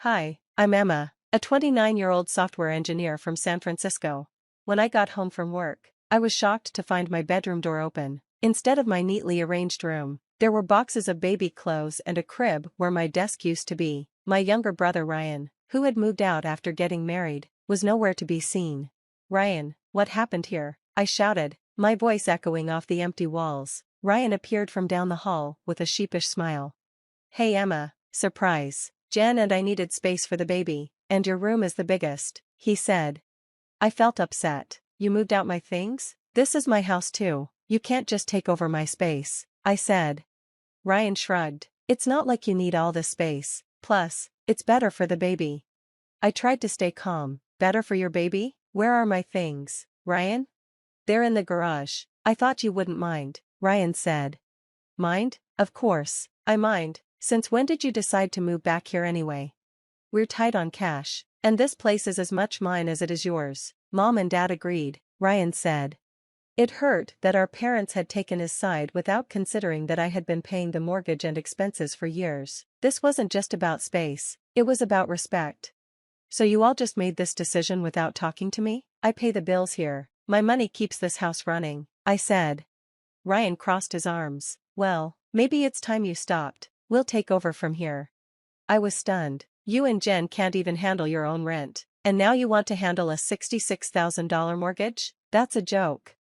Hi, I'm Emma, a 29-year-old software engineer from San Francisco. When I got home from work, I was shocked to find my bedroom door open. Instead of my neatly arranged room, there were boxes of baby clothes and a crib where my desk used to be. My younger brother Ryan, who had moved out after getting married, was nowhere to be seen. "Ryan, what happened here?" I shouted, my voice echoing off the empty walls. Ryan appeared from down the hall with a sheepish smile. "Hey Emma, surprise. Jen and I needed space for the baby, and your room is the biggest," he said. I felt upset. "You moved out my things? This is my house too. You can't just take over my space," I said. Ryan shrugged. "It's not like you need all this space. Plus, it's better for the baby." I tried to stay calm. "Better for your baby? Where are my things, Ryan?" "They're in the garage. I thought you wouldn't mind," Ryan said. "Mind? Of course, I mind. Since when did you decide to move back here anyway?" "We're tight on cash, and this place is as much mine as it is yours." Mom and Dad agreed, Ryan said. It hurt that our parents had taken his side without considering that I had been paying the mortgage and expenses for years. This wasn't just about space, it was about respect. "So you all just made this decision without talking to me?" "I pay the bills here. My money keeps this house running," I said. Ryan crossed his arms. "Well, maybe it's time you stopped. We'll take over from here." I was stunned. "You and Jen can't even handle your own rent, and now you want to handle a $66,000 mortgage? That's a joke."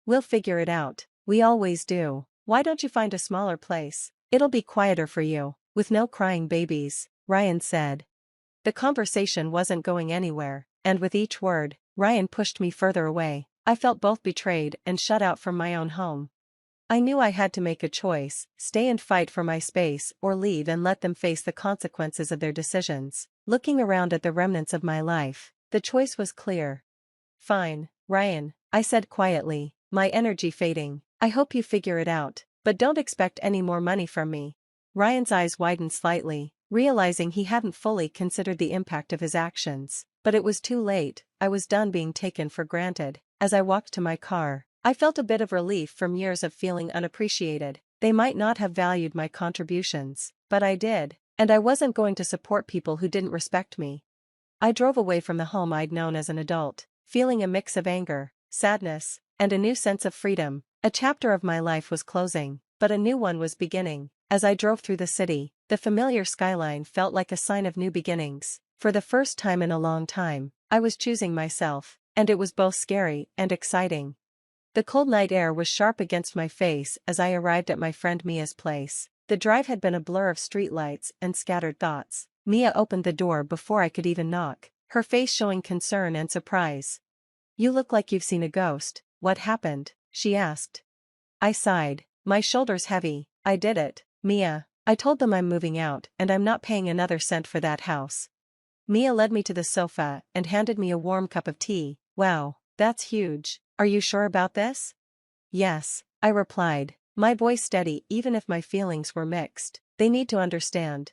"We'll figure it out. We always do. Why don't you find a smaller place? It'll be quieter for you, with no crying babies," Ryan said. The conversation wasn't going anywhere, and with each word, Ryan pushed me further away. I felt both betrayed and shut out from my own home. I knew I had to make a choice, stay and fight for my space or leave and let them face the consequences of their decisions. Looking around at the remnants of my life, the choice was clear. "Fine, Ryan," I said quietly, my energy fading. "I hope you figure it out, but don't expect any more money from me." Ryan's eyes widened slightly, realizing he hadn't fully considered the impact of his actions. But it was too late. I was done being taken for granted. As I walked to my car, I felt a bit of relief from years of feeling unappreciated. They might not have valued my contributions, but I did, and I wasn't going to support people who didn't respect me. I drove away from the home I'd known as an adult, feeling a mix of anger, sadness, and a new sense of freedom. A chapter of my life was closing, but a new one was beginning. As I drove through the city, the familiar skyline felt like a sign of new beginnings. For the first time in a long time, I was choosing myself, and it was both scary and exciting. The cold night air was sharp against my face as I arrived at my friend Mia's place. The drive had been a blur of streetlights and scattered thoughts. Mia opened the door before I could even knock, her face showing concern and surprise. "You look like you've seen a ghost. What happened?" she asked. I sighed, my shoulders heavy. "I did it, Mia. I told them I'm moving out and I'm not paying another cent for that house." Mia led me to the sofa and handed me a warm cup of tea. "Wow, that's huge. Are you sure about this?" "Yes," I replied, my voice steady even if my feelings were mixed. "They need to understand."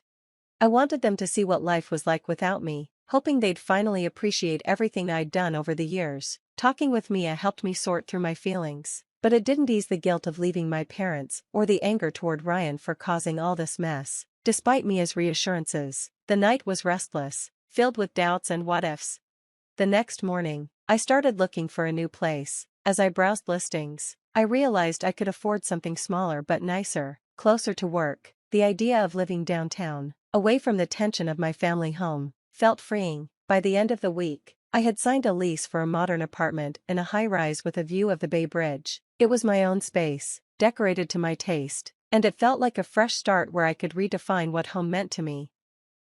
I wanted them to see what life was like without me, hoping they'd finally appreciate everything I'd done over the years. Talking with Mia helped me sort through my feelings, but it didn't ease the guilt of leaving my parents or the anger toward Ryan for causing all this mess. Despite Mia's reassurances, the night was restless, filled with doubts and what-ifs. The next morning, I started looking for a new place. As I browsed listings, I realized I could afford something smaller but nicer, closer to work. The idea of living downtown, away from the tension of my family home, felt freeing. By the end of the week, I had signed a lease for a modern apartment in a high-rise with a view of the Bay Bridge. It was my own space, decorated to my taste, and it felt like a fresh start where I could redefine what home meant to me.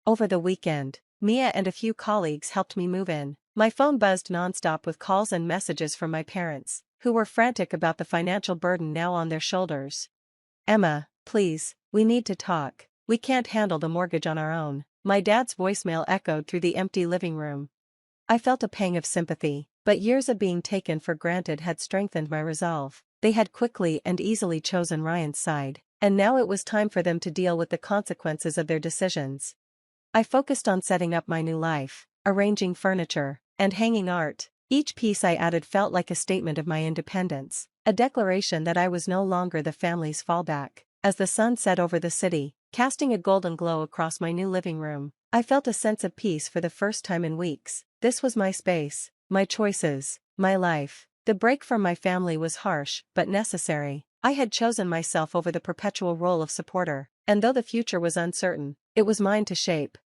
Over the weekend, Mia and a few colleagues helped me move in. My phone buzzed nonstop with calls and messages from my parents, who were frantic about the financial burden now on their shoulders. "Emma, please, we need to talk. We can't handle the mortgage on our own." My dad's voicemail echoed through the empty living room. I felt a pang of sympathy, but years of being taken for granted had strengthened my resolve. They had quickly and easily chosen Ryan's side, and now it was time for them to deal with the consequences of their decisions. I focused on setting up my new life, arranging furniture, and hanging art. Each piece I added felt like a statement of my independence, a declaration that I was no longer the family's fallback. As the sun set over the city, casting a golden glow across my new living room, I felt a sense of peace for the first time in weeks. This was my space, my choices, my life. The break from my family was harsh but necessary. I had chosen myself over the perpetual role of supporter, and though the future was uncertain, it was mine to shape.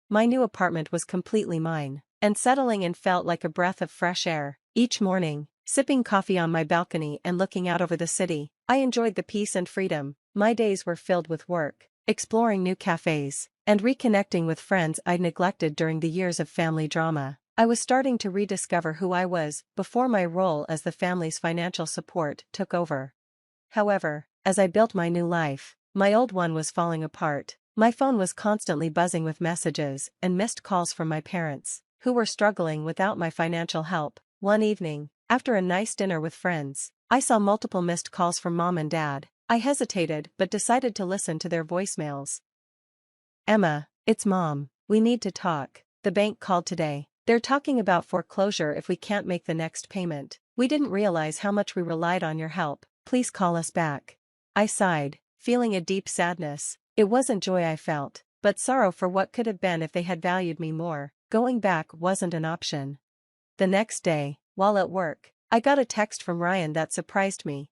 My new apartment was completely mine, and settling in felt like a breath of fresh air. Each morning, sipping coffee on my balcony and looking out over the city, I enjoyed the peace and freedom. My days were filled with work, exploring new cafes, and reconnecting with friends I'd neglected during the years of family drama. I was starting to rediscover who I was before my role as the family's financial support took over. However, as I built my new life, my old one was falling apart. My phone was constantly buzzing with messages and missed calls from my parents, who were struggling without my financial help. One evening, after a nice dinner with friends, I saw multiple missed calls from mom and dad. I hesitated but decided to listen to their voicemails. "Emma, it's Mom. We need to talk. The bank called today. They're talking about foreclosure if we can't make the next payment. We didn't realize how much we relied on your help. Please call us back." I sighed, feeling a deep sadness. It wasn't joy I felt, but sorrow for what could have been if they had valued me more. Going back wasn't an option. The next day, while at work, I got a text from Ryan that surprised me.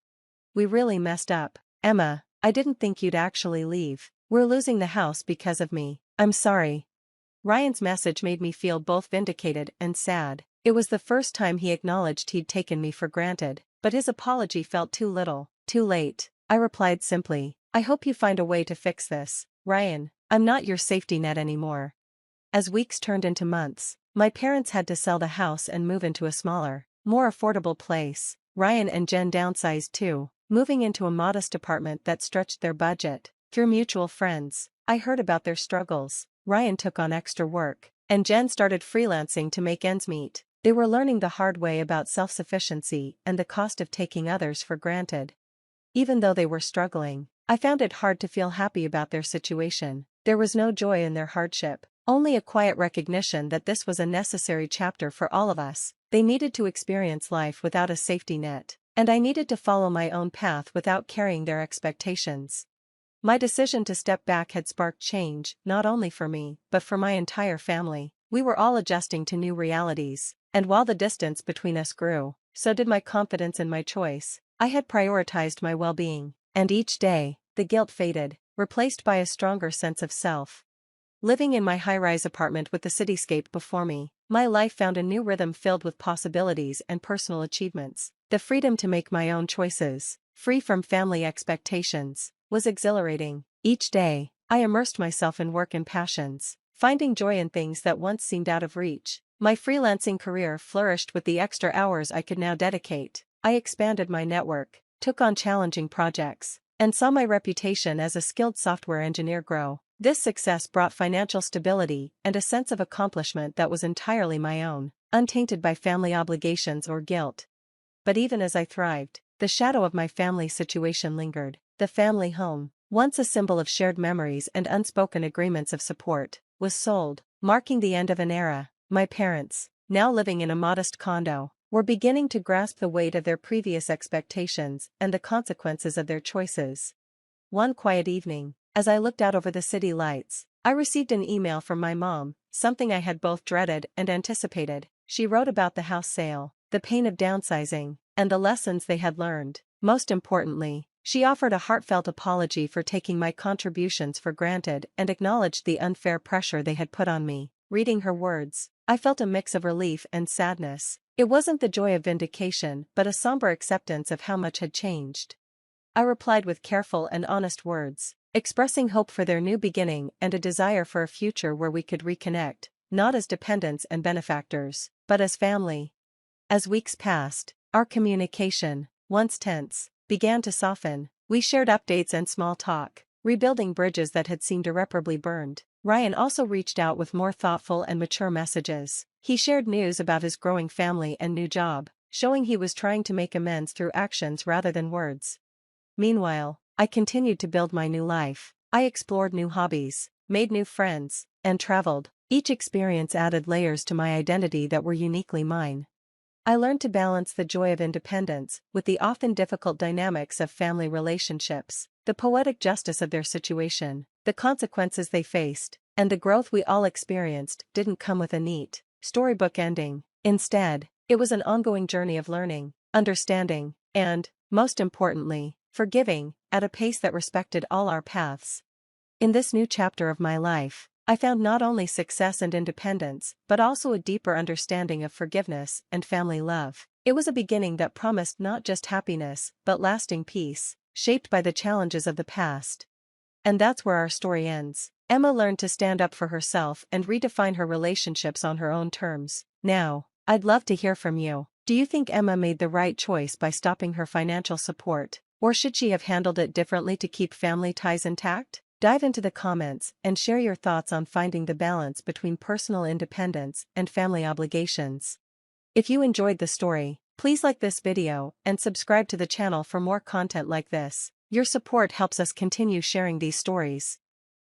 "We really messed up. Emma, I didn't think you'd actually leave. We're losing the house because of me. I'm sorry." Ryan's message made me feel both vindicated and sad. It was the first time he acknowledged he'd taken me for granted, but his apology felt too little, too late. I replied simply, "I hope you find a way to fix this, Ryan. I'm not your safety net anymore." As weeks turned into months, my parents had to sell the house and move into a smaller, more affordable place. Ryan and Jen downsized too, moving into a modest apartment that stretched their budget. Through mutual friends, I heard about their struggles. Ryan took on extra work, and Jen started freelancing to make ends meet. They were learning the hard way about self-sufficiency and the cost of taking others for granted. Even though they were struggling, I found it hard to feel happy about their situation. There was no joy in their hardship, only a quiet recognition that this was a necessary chapter for all of us. They needed to experience life without a safety net, and I needed to follow my own path without carrying their expectations. My decision to step back had sparked change, not only for me, but for my entire family. We were all adjusting to new realities, and while the distance between us grew, so did my confidence in my choice. I had prioritized my well-being, and each day, the guilt faded, replaced by a stronger sense of self. Living in my high-rise apartment with the cityscape before me, my life found a new rhythm filled with possibilities and personal achievements. The freedom to make my own choices, free from family expectations, was exhilarating. Each day, I immersed myself in work and passions, finding joy in things that once seemed out of reach. My freelancing career flourished with the extra hours I could now dedicate. I expanded my network, took on challenging projects, and saw my reputation as a skilled software engineer grow. This success brought financial stability and a sense of accomplishment that was entirely my own, untainted by family obligations or guilt. But even as I thrived, the shadow of my family situation lingered. The family home, once a symbol of shared memories and unspoken agreements of support, was sold, marking the end of an era. My parents, now living in a modest condo, were beginning to grasp the weight of their previous expectations and the consequences of their choices. One quiet evening, as I looked out over the city lights, I received an email from my mom, something I had both dreaded and anticipated. She wrote about the house sale, the pain of downsizing, and the lessons they had learned. Most importantly, she offered a heartfelt apology for taking my contributions for granted and acknowledged the unfair pressure they had put on me. Reading her words, I felt a mix of relief and sadness. It wasn't the joy of vindication, but a somber acceptance of how much had changed. I replied with careful and honest words, expressing hope for their new beginning and a desire for a future where we could reconnect, not as dependents and benefactors, but as family. As weeks passed, our communication, once tense, began to soften. We shared updates and small talk, rebuilding bridges that had seemed irreparably burned. Ryan also reached out with more thoughtful and mature messages. He shared news about his growing family and new job, showing he was trying to make amends through actions rather than words. Meanwhile, I continued to build my new life. I explored new hobbies, made new friends, and traveled. Each experience added layers to my identity that were uniquely mine. I learned to balance the joy of independence with the often difficult dynamics of family relationships, the poetic justice of their situation, the consequences they faced, And the growth we all experienced didn't come with a neat, storybook ending. Instead, it was an ongoing journey of learning, understanding, and, most importantly, forgiving, at a pace that respected all our paths. In this new chapter of my life, I found not only success and independence, but also a deeper understanding of forgiveness and family love. It was a beginning that promised not just happiness, but lasting peace, shaped by the challenges of the past. And that's where our story ends. Emma learned to stand up for herself and redefine her relationships on her own terms. Now, I'd love to hear from you. Do you think Emma made the right choice by stopping her financial support, or should she have handled it differently to keep family ties intact? Dive into the comments and share your thoughts on finding the balance between personal independence and family obligations. If you enjoyed the story, please like this video and subscribe to the channel for more content like this. Your support helps us continue sharing these stories.